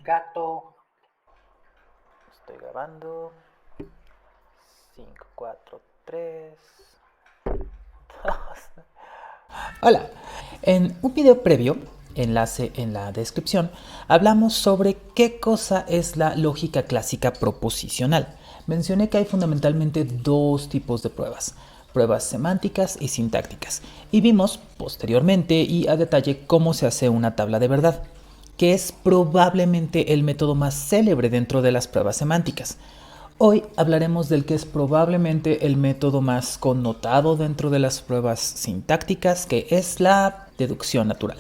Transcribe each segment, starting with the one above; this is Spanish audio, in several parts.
Gato. Estoy grabando. 5, 4, 3, 2. Hola. En un video previo, enlace en la descripción, hablamos sobre qué cosa es la lógica clásica proposicional. Mencioné que hay fundamentalmente dos tipos de pruebas: pruebas semánticas y sintácticas, y vimos posteriormente y a detalle cómo se hace una tabla de verdad, que es probablemente el método más célebre dentro de las pruebas semánticas. Hoy hablaremos del que es probablemente el método más connotado dentro de las pruebas sintácticas, que es la deducción natural.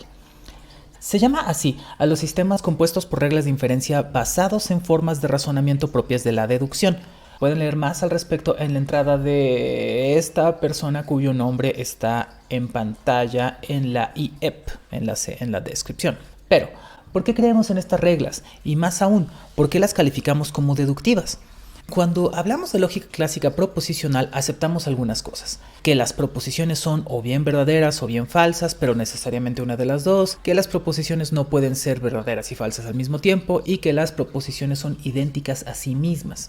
Se llama así a los sistemas compuestos por reglas de inferencia basados en formas de razonamiento propias de la deducción. Pueden leer más al respecto en la entrada de esta persona cuyo nombre está en pantalla en la IEP, enlace en la descripción. Pero, ¿por qué creemos en estas reglas? Y más aún, ¿por qué las calificamos como deductivas? Cuando hablamos de lógica clásica proposicional, aceptamos algunas cosas: que las proposiciones son o bien verdaderas o bien falsas, pero necesariamente una de las dos, que las proposiciones no pueden ser verdaderas y falsas al mismo tiempo, y que las proposiciones son idénticas a sí mismas.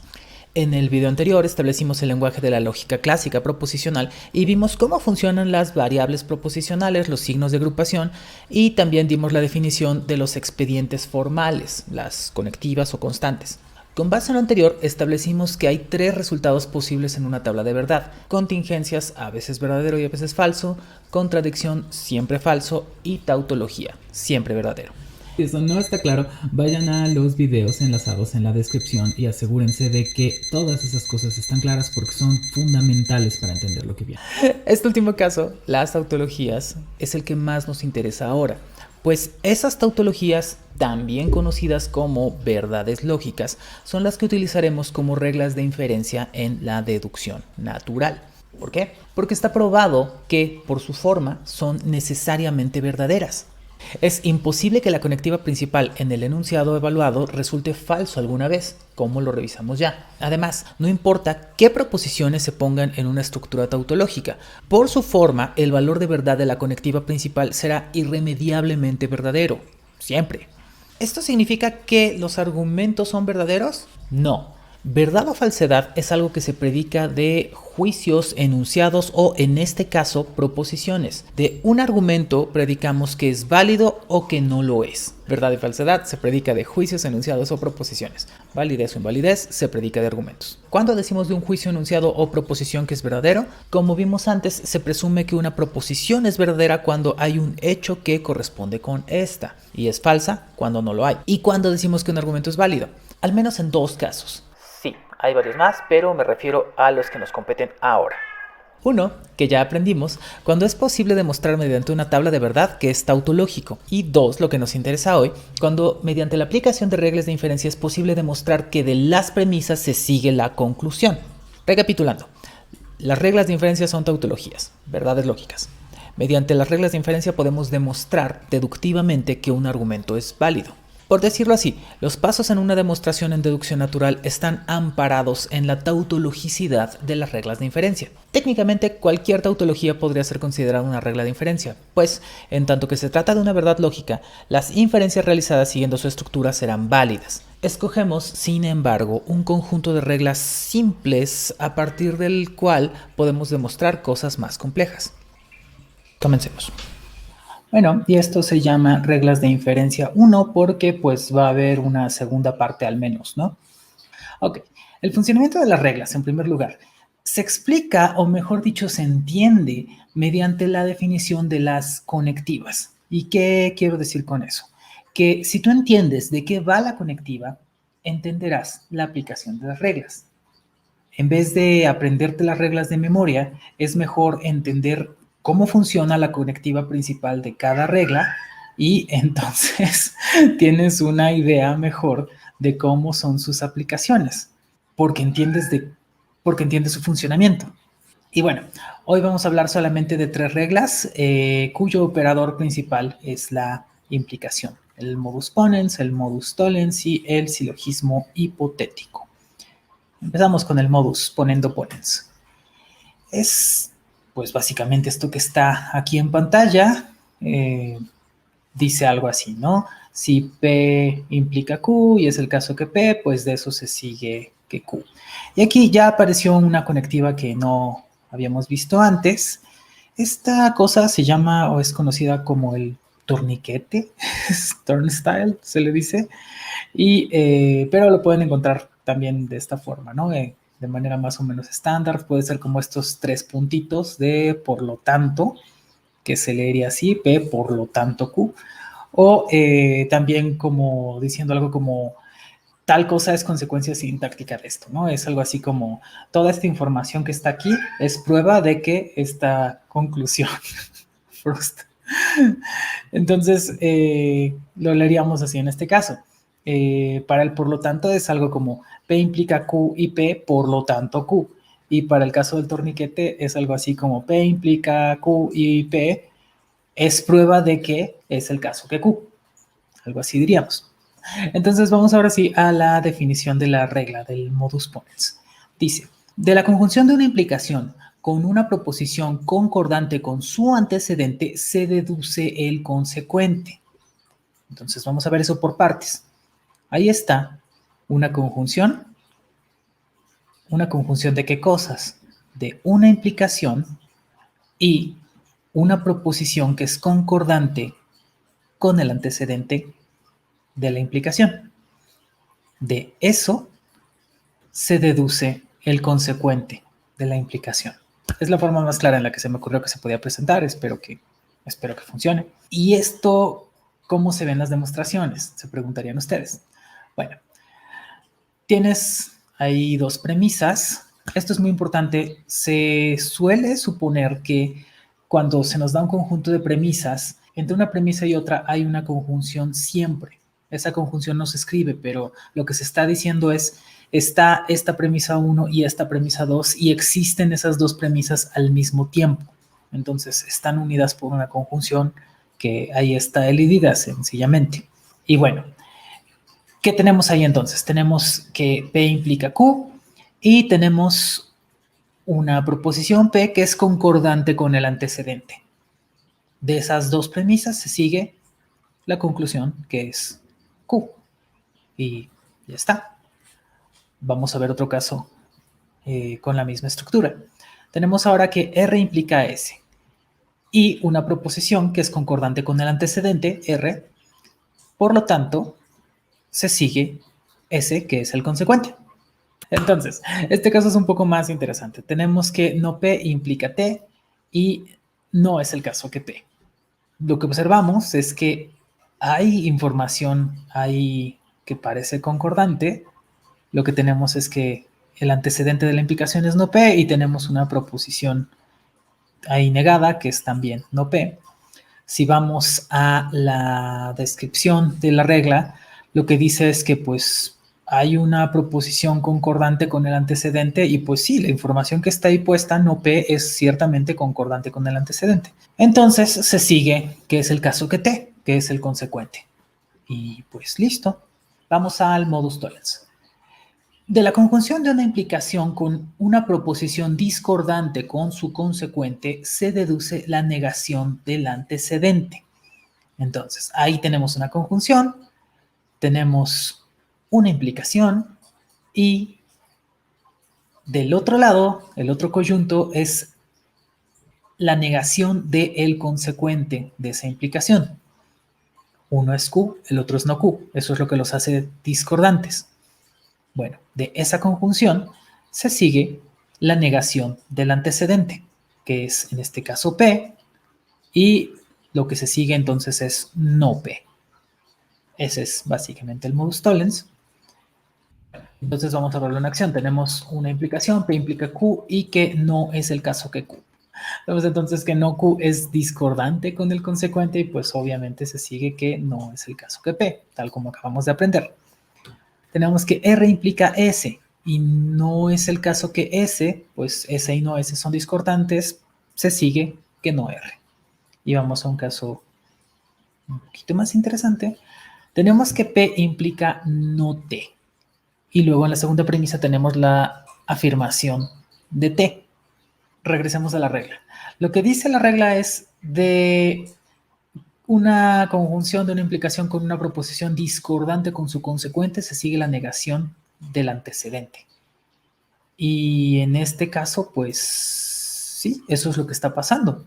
En el video anterior establecimos el lenguaje de la lógica clásica proposicional y vimos cómo funcionan las variables proposicionales, los signos de agrupación, y también dimos la definición de los expedientes formales, las conectivas o constantes. Con base en lo anterior, establecimos que hay tres resultados posibles en una tabla de verdad: contingencias, a veces verdadero y a veces falso; contradicción, siempre falso; y tautología, siempre verdadero. Si eso no está claro, vayan a los videos enlazados en la descripción y asegúrense de que todas esas cosas están claras porque son fundamentales para entender lo que viene. Este último caso, las tautologías, es el que más nos interesa ahora, pues esas tautologías, también conocidas como verdades lógicas, son las que utilizaremos como reglas de inferencia en la deducción natural. ¿Por qué? Porque está probado que, por su forma, son necesariamente verdaderas. Es imposible que la conectiva principal en el enunciado evaluado resulte falso alguna vez, como lo revisamos ya. Además, no importa qué proposiciones se pongan en una estructura tautológica, por su forma, el valor de verdad de la conectiva principal será irremediablemente verdadero, siempre. ¿Esto significa que los argumentos son verdaderos? No. Verdad o falsedad es algo que se predica de juicios, enunciados o, en este caso, proposiciones. De un argumento predicamos que es válido o que no lo es. Verdad y falsedad se predica de juicios, enunciados o proposiciones. Validez o invalidez se predica de argumentos. Cuando decimos de un juicio, enunciado o proposición que es verdadero, como vimos antes, se presume que una proposición es verdadera cuando hay un hecho que corresponde con esta, y es falsa cuando no lo hay. ¿Y cuando decimos que un argumento es válido? Al menos en dos casos. Sí, hay varios más, pero me refiero a los que nos competen ahora. Uno, que ya aprendimos, cuando es posible demostrar mediante una tabla de verdad que es tautológico. Y dos, lo que nos interesa hoy, cuando mediante la aplicación de reglas de inferencia es posible demostrar que de las premisas se sigue la conclusión. Recapitulando, las reglas de inferencia son tautologías, verdades lógicas. Mediante las reglas de inferencia podemos demostrar deductivamente que un argumento es válido. Por decirlo así, los pasos en una demostración en deducción natural están amparados en la tautologicidad de las reglas de inferencia. Técnicamente, cualquier tautología podría ser considerada una regla de inferencia, pues, en tanto que se trata de una verdad lógica, las inferencias realizadas siguiendo su estructura serán válidas. Escogemos, sin embargo, un conjunto de reglas simples a partir del cual podemos demostrar cosas más complejas. Comencemos. Bueno, y esto se llama reglas de inferencia 1 porque pues va a haber una segunda parte al menos, ¿no? Ok, el funcionamiento de las reglas, en primer lugar, se explica, o mejor dicho, se entiende mediante la definición de las conectivas. ¿Y qué quiero decir con eso? Que si tú entiendes de qué va la conectiva, entenderás la aplicación de las reglas. En vez de aprenderte las reglas de memoria, es mejor entender cómo funciona la conectiva principal de cada regla y entonces tienes una idea mejor de cómo son sus aplicaciones, porque entiendes su funcionamiento. Y bueno, hoy vamos a hablar solamente de tres reglas cuyo operador principal es la implicación: el modus ponens, el modus tollens y el silogismo hipotético. Empezamos con el modus ponendo ponens. Es, pues básicamente esto que está aquí en pantalla. dice algo así, ¿no? Si P implica Q y es el caso que P, pues de eso se sigue que Q. Y aquí ya apareció una conectiva que no habíamos visto antes. Esta cosa se llama o es conocida como el torniquete, turnstile se le dice, pero lo pueden encontrar también de esta forma, ¿no? De manera más o menos estándar, puede ser como estos 3 puntitos de por lo tanto, que se leería así, P por lo tanto Q, o también como diciendo algo como tal cosa es consecuencia sintáctica de esto, ¿no? Es algo así como toda esta información que está aquí es prueba de que esta conclusión frustra. Entonces, lo leeríamos así en este caso. Para el por lo tanto es algo como P implica Q y P por lo tanto Q. Y para el caso del torniquete es algo así como P implica Q y P es prueba de que es el caso que Q. Algo así diríamos. Entonces vamos ahora sí a la definición de la regla del modus ponens. Dice, de la conjunción de una implicación con una proposición concordante con su antecedente se deduce el consecuente. Entonces vamos a ver eso por partes. Ahí está una conjunción. ¿Una conjunción de qué cosas? De una implicación y una proposición que es concordante con el antecedente de la implicación. De eso se deduce el consecuente de la implicación. Es la forma más clara en la que se me ocurrió que se podía presentar. Espero que funcione. ¿Y esto cómo se ven las demostraciones? Se preguntarían ustedes. Bueno, tienes ahí 2 premisas. Esto es muy importante. Se suele suponer que cuando se nos da un conjunto de premisas, entre una premisa y otra hay una conjunción siempre. Esa conjunción no se escribe, pero lo que se está diciendo es, está esta premisa 1 y esta premisa 2 y existen esas 2 premisas al mismo tiempo. Entonces, están unidas por una conjunción que ahí está elidida sencillamente. Y bueno, ¿qué tenemos ahí entonces? Tenemos que P implica Q y tenemos una proposición P que es concordante con el antecedente. De esas 2 premisas se sigue la conclusión que es Q. Y ya está. Vamos a ver otro caso con la misma estructura. Tenemos ahora que R implica S y una proposición que es concordante con el antecedente R. Por lo tanto, se sigue S, que es el consecuente. Entonces, este caso es un poco más interesante. Tenemos que no P implica T y no es el caso que P. Lo que observamos es que hay información ahí que parece concordante. Lo que tenemos es que el antecedente de la implicación es no P y tenemos una proposición ahí negada que es también no P. Si vamos a la descripción de la regla, lo que dice es que pues hay una proposición concordante con el antecedente y pues sí, la información que está ahí puesta, no P, es ciertamente concordante con el antecedente. Entonces se sigue que es el caso que T, que es el consecuente. Y pues listo. Vamos al modus tollens. De la conjunción de una implicación con una proposición discordante con su consecuente, se deduce la negación del antecedente. Entonces, ahí tenemos una conjunción, tenemos una implicación y del otro lado, el otro coyunto es la negación del consecuente de esa implicación. Uno es Q, el otro es no Q. Eso es lo que los hace discordantes. Bueno, de esa conjunción se sigue la negación del antecedente, que es en este caso P, y lo que se sigue entonces es no P. Ese es básicamente el modus tollens. Entonces vamos a verlo en acción. Tenemos una implicación, P implica Q, y que no es el caso que Q. Vemos entonces que no Q es discordante con el consecuente y pues obviamente se sigue que no es el caso que P, tal como acabamos de aprender. Tenemos que R implica S y no es el caso que S, pues S y no S son discordantes, se sigue que no R. Y vamos a un caso un poquito más interesante. Tenemos que P implica no T. Y luego en la segunda premisa tenemos la afirmación de T. Regresemos a la regla. Lo que dice la regla es de una conjunción de una implicación con una proposición discordante con su consecuente, se sigue la negación del antecedente. Y en este caso, pues sí, eso es lo que está pasando.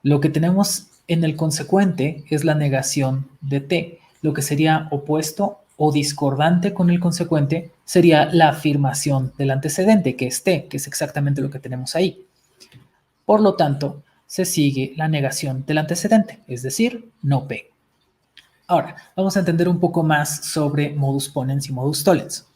Lo que tenemos en el consecuente es la negación de T. Lo que sería opuesto o discordante con el consecuente sería la afirmación del antecedente, que es T, que es exactamente lo que tenemos ahí. Por lo tanto, se sigue la negación del antecedente, es decir, no P. Ahora, vamos a entender un poco más sobre modus ponens y modus tollens.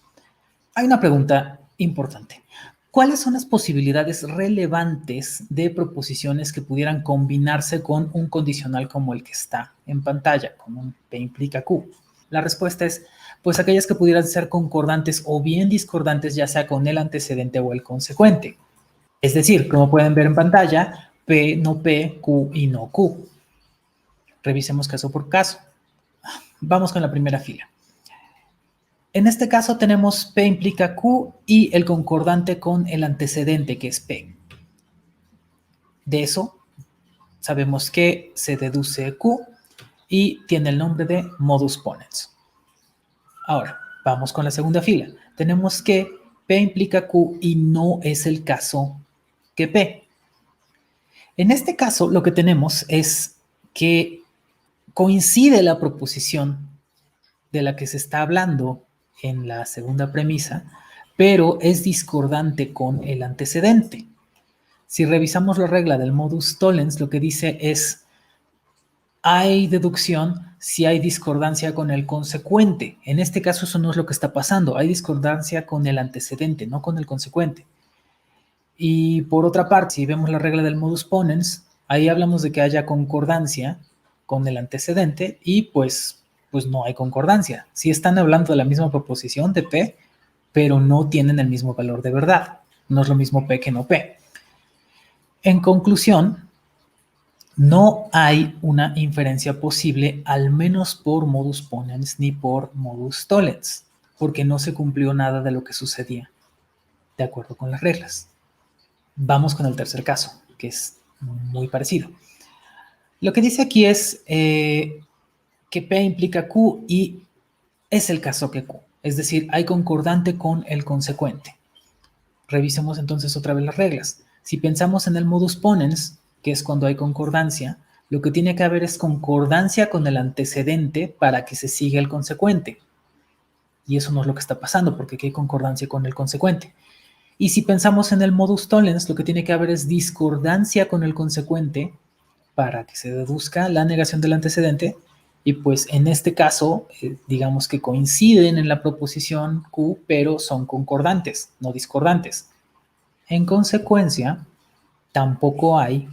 Hay una pregunta importante. ¿Cuáles son las posibilidades relevantes de proposiciones que pudieran combinarse con un condicional como el que está en pantalla, con un P implica Q? La respuesta es, pues aquellas que pudieran ser concordantes o bien discordantes, ya sea con el antecedente o el consecuente. Es decir, como pueden ver en pantalla, P, no P, Q y no Q. Revisemos caso por caso. Vamos con la primera fila. En este caso tenemos P implica Q y el concordante con el antecedente, que es P. De eso sabemos que se deduce Q y tiene el nombre de modus ponens. Ahora, vamos con la segunda fila. Tenemos que P implica Q y no es el caso que P. En este caso, lo que tenemos es que coincide la proposición de la que se está hablando en la segunda premisa, pero es discordante con el antecedente. Si revisamos la regla del modus tollens, lo que dice es, hay deducción si hay discordancia con el consecuente. En este caso eso no es lo que está pasando, hay discordancia con el antecedente, no con el consecuente. Y por otra parte, si vemos la regla del modus ponens, ahí hablamos de que haya concordancia con el antecedente y pues no hay concordancia. Sí están hablando de la misma proposición de P, pero no tienen el mismo valor de verdad. No es lo mismo P que no P. En conclusión, no hay una inferencia posible, al menos por modus ponens ni por modus tollens, porque no se cumplió nada de lo que sucedía de acuerdo con las reglas. Vamos con el tercer caso, que es muy parecido. Lo que dice aquí es que P implica Q y es el caso que Q. Es decir, hay concordante con el consecuente. Revisemos entonces otra vez las reglas. Si pensamos en el modus ponens, que es cuando hay concordancia, lo que tiene que haber es concordancia con el antecedente para que se siga el consecuente. Y eso no es lo que está pasando, porque aquí hay concordancia con el consecuente. Y si pensamos en el modus tollens, lo que tiene que haber es discordancia con el consecuente para que se deduzca la negación del antecedente. Y pues en este caso, digamos que coinciden en la proposición Q, pero son concordantes, no discordantes. En consecuencia, tampoco hay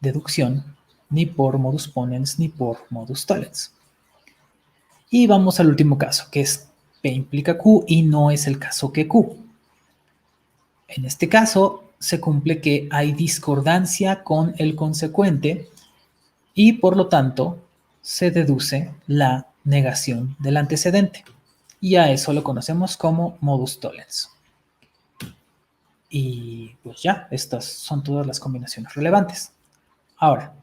deducción ni por modus ponens ni por modus tollens. Y vamos al último caso, que es P implica Q y no es el caso que Q. En este caso, se cumple que hay discordancia con el consecuente y por lo tanto se deduce la negación del antecedente. Y a eso lo conocemos como modus tollens. Y pues ya, estas son todas las combinaciones relevantes. Ahora,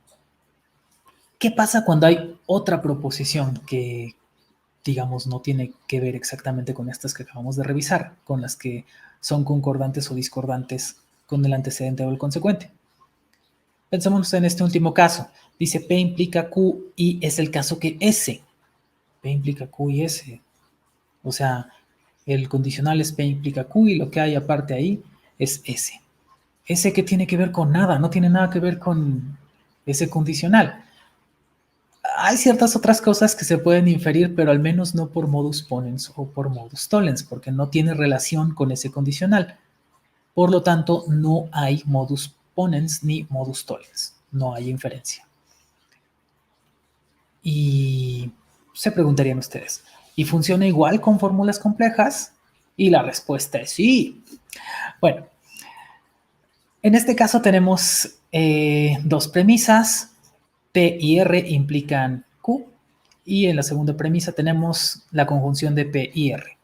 ¿qué pasa cuando hay otra proposición que, digamos, no tiene que ver exactamente con estas que acabamos de revisar, con las que son concordantes o discordantes con el antecedente o el consecuente? Pensemos en este último caso. Dice P implica Q y es el caso que S. P implica Q y S. O sea, el condicional es P implica Q y lo que hay aparte ahí es S. S que tiene que ver con nada, no tiene nada que ver con ese condicional. Hay ciertas otras cosas que se pueden inferir, pero al menos no por modus ponens o por modus tollens, porque no tiene relación con ese condicional. Por lo tanto, no hay modus ponens ni modus tollens. No hay inferencia. Y se preguntarían ustedes, ¿y funciona igual con fórmulas complejas? Y la respuesta es sí. Bueno, en este caso tenemos dos premisas. P y R implican Q. Y en la segunda premisa tenemos la conjunción de P y R.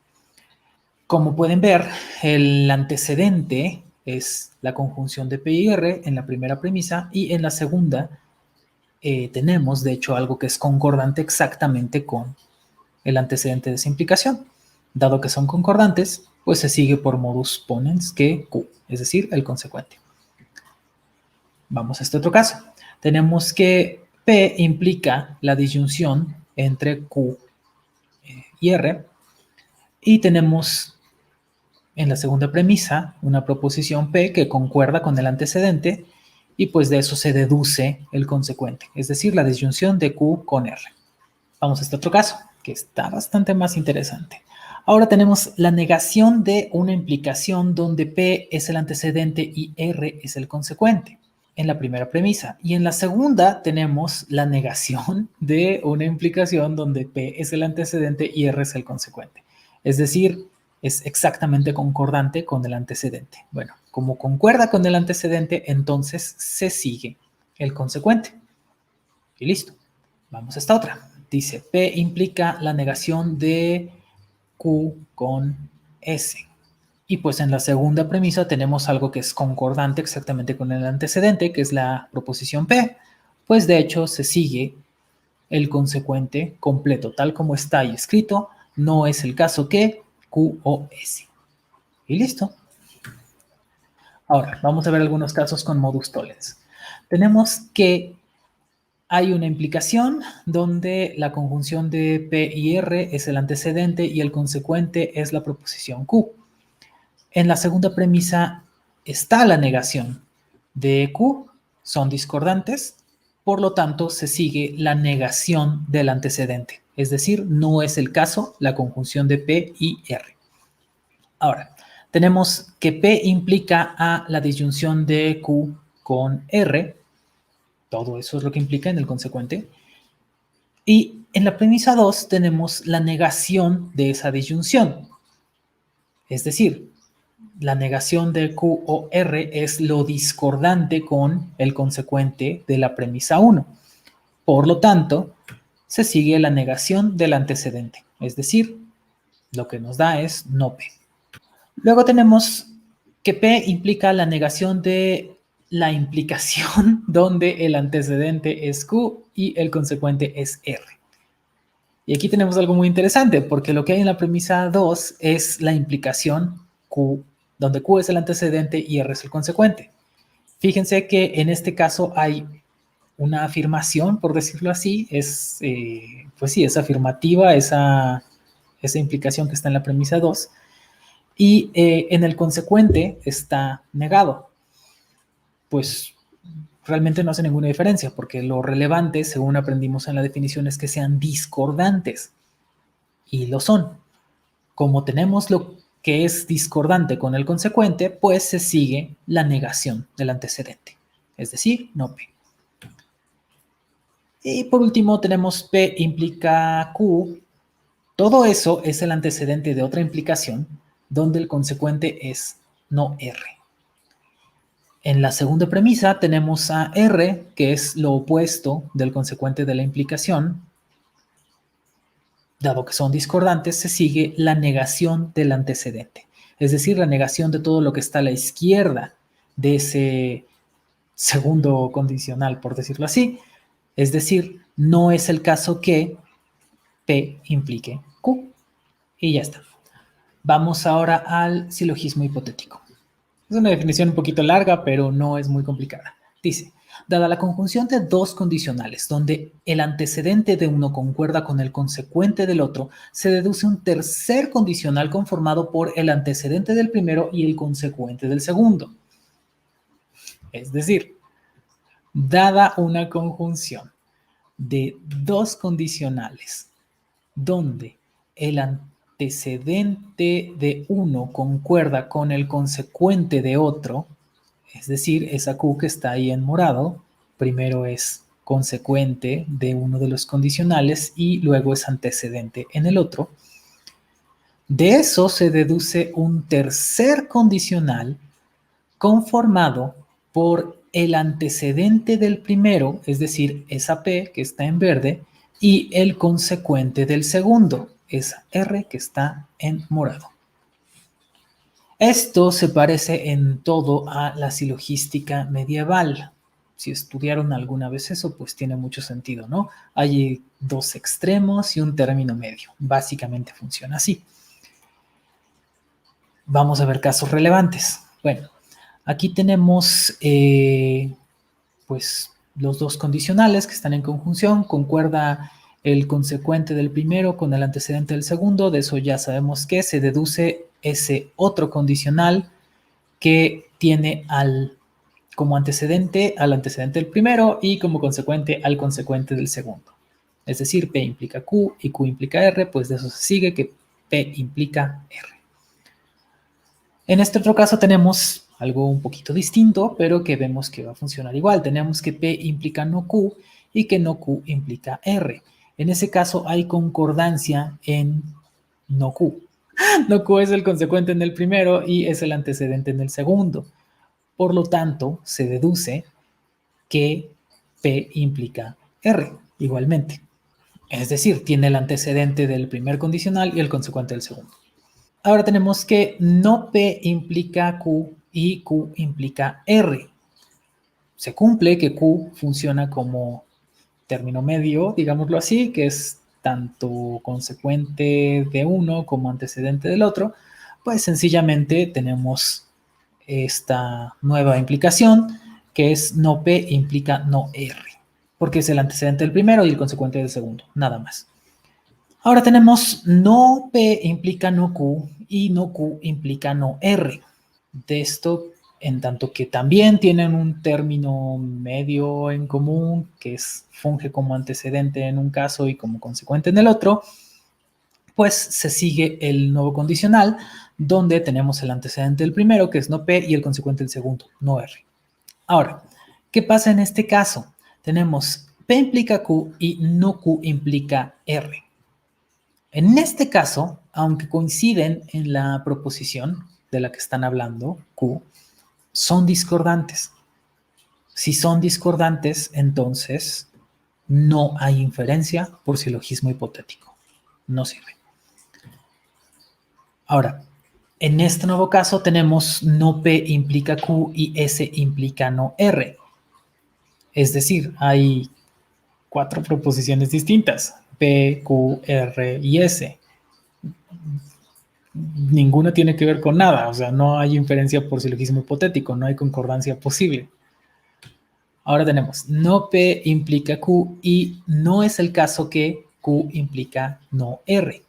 Como pueden ver, el antecedente es la conjunción de P y R en la primera premisa y en la segunda tenemos, de hecho, algo que es concordante exactamente con el antecedente de esa implicación. Dado que son concordantes, pues se sigue por modus ponens que Q, es decir, el consecuente. Vamos a este otro caso. Tenemos que P implica la disyunción entre Q y R, y tenemos en la segunda premisa una proposición P que concuerda con el antecedente, y pues de eso se deduce el consecuente, es decir, la disyunción de Q con R. Vamos a este otro caso, que está bastante más interesante. Ahora tenemos la negación de una implicación donde P es el antecedente y R es el consecuente, en la primera premisa. Y en la segunda tenemos la negación de una implicación donde P es el antecedente y R es el consecuente. Es decir, es exactamente concordante con el antecedente. Bueno, como concuerda con el antecedente, entonces se sigue el consecuente. Y listo. Vamos a esta otra. Dice, P implica la negación de Q con S. Y pues en la segunda premisa tenemos algo que es concordante exactamente con el antecedente, que es la proposición P. Pues de hecho se sigue el consecuente completo, tal como está ahí escrito. No es el caso que Q o S. Y listo. Ahora, vamos a ver algunos casos con modus tollens. Tenemos que hay una implicación donde la conjunción de P y R es el antecedente y el consecuente es la proposición Q. En la segunda premisa está la negación de Q, son discordantes, por lo tanto se sigue la negación del antecedente, es decir, no es el caso la conjunción de P y R. Ahora, tenemos que P implica a la disyunción de Q con R, todo eso es lo que implica en el consecuente. Y en la premisa 2 tenemos la negación de esa disyunción. Es decir, la negación de Q o R es lo discordante con el consecuente de la premisa 1. Por lo tanto, se sigue la negación del antecedente. Es decir, lo que nos da es no P. Luego tenemos que P implica la negación de la implicación donde el antecedente es Q y el consecuente es R. Y aquí tenemos algo muy interesante, porque lo que hay en la premisa 2 es la implicación Q, donde Q es el antecedente y R es el consecuente. Fíjense que en este caso hay una afirmación, por decirlo así, pues sí, es afirmativa esa implicación que está en la premisa 2, y en el consecuente está negado. Pues realmente no hace ninguna diferencia, porque lo relevante, según aprendimos en la definición, es que sean discordantes. Y lo son. Como tenemos lo que es discordante con el consecuente, pues se sigue la negación del antecedente. Es decir, no P. Y por último tenemos P implica Q. Todo eso es el antecedente de otra implicación donde el consecuente es no R. En la segunda premisa tenemos a R, que es lo opuesto del consecuente de la implicación. Dado que son discordantes, se sigue la negación del antecedente. Es decir, la negación de todo lo que está a la izquierda de ese segundo condicional, por decirlo así. Es decir, no es el caso que P implique Q. Y ya está. Vamos ahora al silogismo hipotético. Es una definición un poquito larga, pero no es muy complicada. Dice, dada la conjunción de dos condicionales, donde el antecedente de uno concuerda con el consecuente del otro, se deduce un tercer condicional conformado por el antecedente del primero y el consecuente del segundo. Es decir, dada una conjunción de dos condicionales, donde el antecedente de uno concuerda con el consecuente de otro, es decir, esa Q que está ahí en morado, primero es consecuente de uno de los condicionales y luego es antecedente en el otro. De eso se deduce un tercer condicional conformado por el antecedente del primero, es decir, esa P que está en verde, y el consecuente del segundo, esa R que está en morado. Esto se parece en todo a la silogística medieval. Si estudiaron alguna vez eso, pues tiene mucho sentido, ¿no? Hay dos extremos y un término medio. Básicamente funciona así. Vamos a ver casos relevantes. Bueno, aquí tenemos pues los dos condicionales que están en conjunción. Concuerda el consecuente del primero con el antecedente del segundo. De eso ya sabemos que se deduce ese otro condicional que tiene como antecedente al antecedente del primero y como consecuente al consecuente del segundo. Es decir, P implica Q y Q implica R, pues de eso se sigue que P implica R. En este otro caso tenemos algo un poquito distinto, pero que vemos que va a funcionar igual. Tenemos que P implica no Q y que no Q implica R. En ese caso hay concordancia en no Q. No Q es el consecuente en el primero y es el antecedente en el segundo. Por lo tanto, se deduce que P implica R igualmente. Es decir, tiene el antecedente del primer condicional y el consecuente del segundo. Ahora tenemos que no P implica Q y Q implica R. Se cumple que Q funciona como término medio, digámoslo así, que es tanto consecuente de uno como antecedente del otro, pues sencillamente tenemos esta nueva implicación que es no P implica no R, porque es el antecedente del primero y el consecuente del segundo, nada más. Ahora tenemos no P implica no Q y no Q implica no R. De esto, en tanto que también tienen un término medio en común, que funge como antecedente en un caso y como consecuente en el otro, pues se sigue el nuevo condicional, donde tenemos el antecedente del primero, que es no P, y el consecuente del segundo, no R. Ahora, ¿qué pasa en este caso? Tenemos P implica Q y no Q implica R. En este caso, aunque coinciden en la proposición de la que están hablando, Q, son discordantes. Si son discordantes, entonces no hay inferencia por silogismo hipotético. No sirve. Ahora, en este nuevo caso tenemos no P implica Q y S implica no R. Es decir, hay 4 proposiciones distintas, P, Q, R y S. Ninguna tiene que ver con nada, o sea, no hay inferencia por silogismo hipotético, no hay concordancia posible. Ahora tenemos no P implica Q y no es el caso que Q implica no R.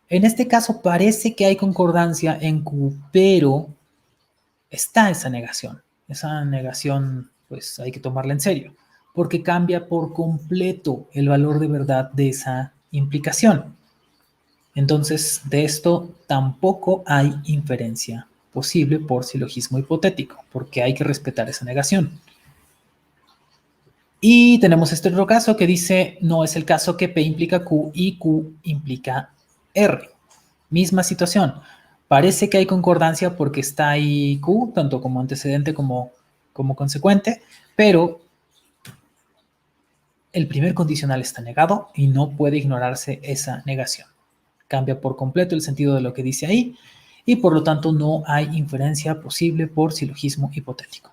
En este caso parece que hay concordancia en Q, pero está esa negación. Esa negación, pues hay que tomarla en serio, porque cambia por completo el valor de verdad de esa implicación. Entonces, de esto tampoco hay inferencia posible por silogismo hipotético, porque hay que respetar esa negación. Y tenemos este otro caso que dice, no es el caso que P implica Q y Q implica R. Misma situación. Parece que hay concordancia porque está ahí Q, tanto como antecedente como consecuente, pero el primer condicional está negado y no puede ignorarse esa negación. Cambia por completo el sentido de lo que dice ahí y por lo tanto no hay inferencia posible por silogismo hipotético.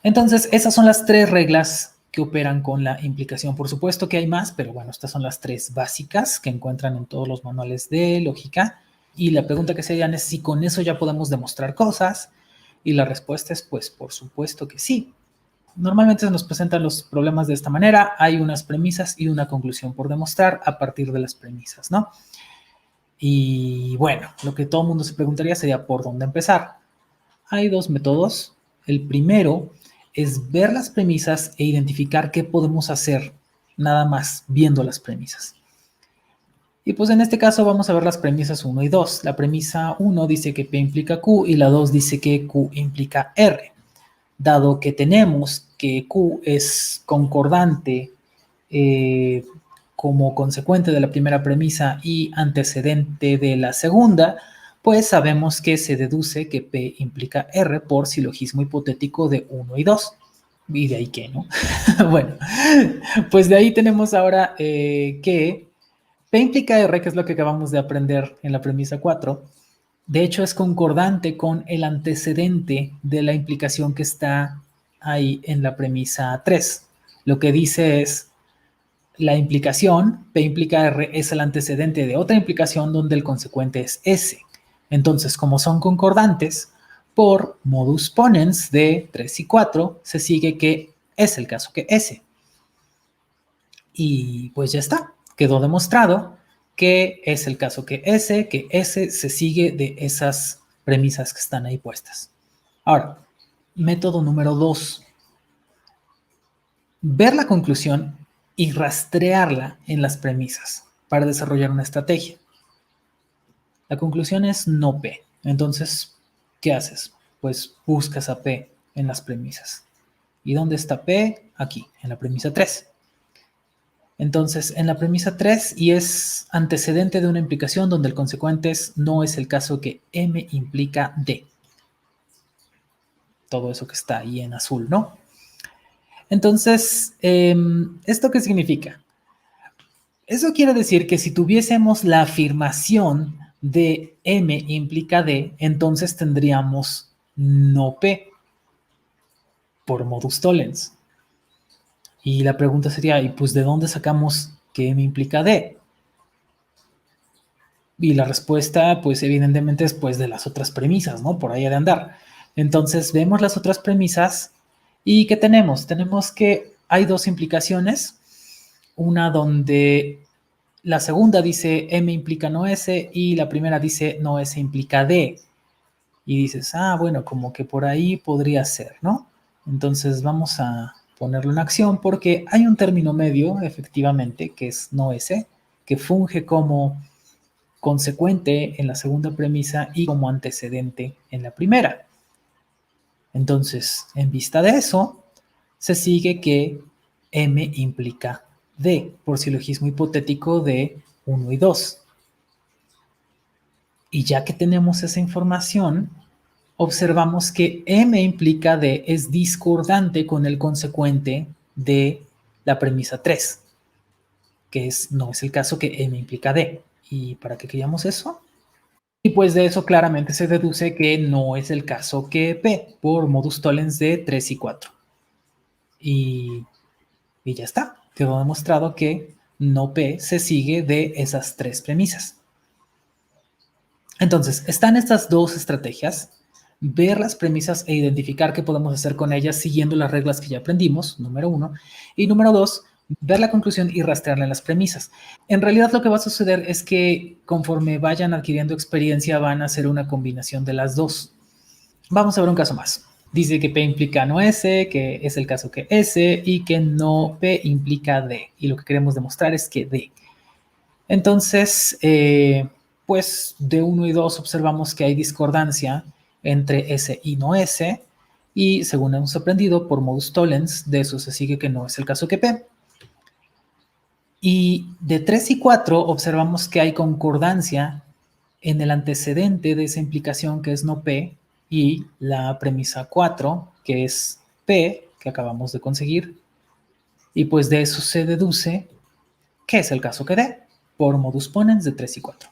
Entonces, esas son las 3 reglas que operan con la implicación. Por supuesto que hay más, pero bueno, estas son las 3 básicas que encuentran en todos los manuales de lógica. Y la pregunta que se harían es si con eso ya podemos demostrar cosas. Y la respuesta es, pues, por supuesto que sí. Normalmente se nos presentan los problemas de esta manera. Hay unas premisas y una conclusión por demostrar a partir de las premisas, ¿no? Y bueno, lo que todo el mundo se preguntaría sería por dónde empezar. Hay 2 métodos. El primero es ver las premisas e identificar qué podemos hacer nada más viendo las premisas. Y pues en este caso vamos a ver las premisas 1 y 2. La premisa 1 dice que P implica Q y la 2 dice que Q implica R. Dado que tenemos que Q es concordante como consecuente de la primera premisa y antecedente de la segunda, pues sabemos que se deduce que P implica R por silogismo hipotético de 1 y 2. Y de ahí que, ¿no? Bueno, pues de ahí tenemos ahora que P implica R, que es lo que acabamos de aprender en la premisa 4. De hecho, es concordante con el antecedente de la implicación que está ahí en la premisa 3. Lo que dice es la implicación, P implica R, es el antecedente de otra implicación donde el consecuente es S. Entonces, como son concordantes, por modus ponens de 3 y 4, se sigue que es el caso que S. Y pues ya está, quedó demostrado que es el caso que S se sigue de esas premisas que están ahí puestas. Ahora, método número 2. Ver la conclusión y rastrearla en las premisas para desarrollar una estrategia. La conclusión es no P. Entonces, ¿qué haces? Pues buscas a P en las premisas. ¿Y dónde está P? Aquí, en la premisa 3. Entonces, en la premisa 3, y es antecedente de una implicación donde el consecuente no es el caso que M implica D. Todo eso que está ahí en azul, ¿no? Entonces, ¿esto qué significa? Eso quiere decir que si tuviésemos la afirmación de M implica D, entonces tendríamos no P por modus tollens. Y la pregunta sería, ¿y pues de dónde sacamos que M implica D? Y la respuesta, pues evidentemente es pues de las otras premisas, ¿no? Por ahí ha de andar. Entonces vemos las otras premisas y ¿qué tenemos? Tenemos que hay dos implicaciones. Una donde la segunda dice M implica no S y la primera dice no S implica D. Y dices, bueno, como que por ahí podría ser, ¿no? Entonces vamos a ponerlo en acción porque hay un término medio, efectivamente, que es no S, que funge como consecuente en la segunda premisa y como antecedente en la primera. Entonces, en vista de eso, se sigue que M implica D, por silogismo hipotético de 1 y 2. Y ya que tenemos esa información, observamos que M implica D es discordante con el consecuente de la premisa 3, que no es el caso que M implica D. ¿Y para qué queríamos eso? Y pues de eso claramente se deduce que no es el caso que P, por modus tollens de 3 y 4. Y ya está, quedó demostrado que no P se sigue de esas tres premisas. Entonces, están estas dos estrategias, ver las premisas e identificar qué podemos hacer con ellas siguiendo las reglas que ya aprendimos, número 1, y número 2, ver la conclusión y rastrearla en las premisas. En realidad lo que va a suceder es que conforme vayan adquiriendo experiencia van a hacer una combinación de las dos. Vamos a ver un caso más. Dice que P implica no S, que es el caso que S, y que no P implica D. Y lo que queremos demostrar es que D. Entonces, pues de 1 y 2 observamos que hay discordancia entre S y no S, y según hemos aprendido por modus tollens, de eso se sigue que no es el caso que P. Y de 3 y 4 observamos que hay concordancia en el antecedente de esa implicación que es no P y la premisa 4, que es P, que acabamos de conseguir. Y pues de eso se deduce que es el caso que D, por modus ponens de 3 y 4.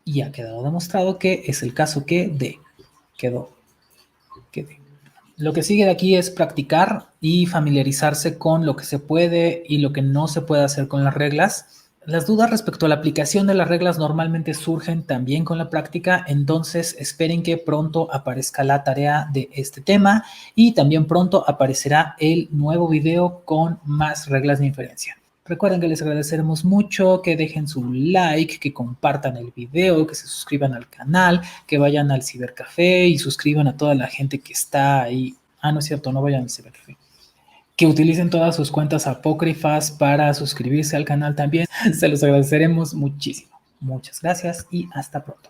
Y ha quedado demostrado que es el caso que D. Quedó que D. Lo que sigue de aquí es practicar y familiarizarse con lo que se puede y lo que no se puede hacer con las reglas. Las dudas respecto a la aplicación de las reglas normalmente surgen también con la práctica, entonces esperen que pronto aparezca la tarea de este tema y también pronto aparecerá el nuevo video con más reglas de inferencia. Recuerden que les agradeceremos mucho, que dejen su like, que compartan el video, que se suscriban al canal, que vayan al cibercafé y suscriban a toda la gente que está ahí. No es cierto, no vayan al cibercafé. Que utilicen todas sus cuentas apócrifas para suscribirse al canal también. Se los agradeceremos muchísimo. Muchas gracias y hasta pronto.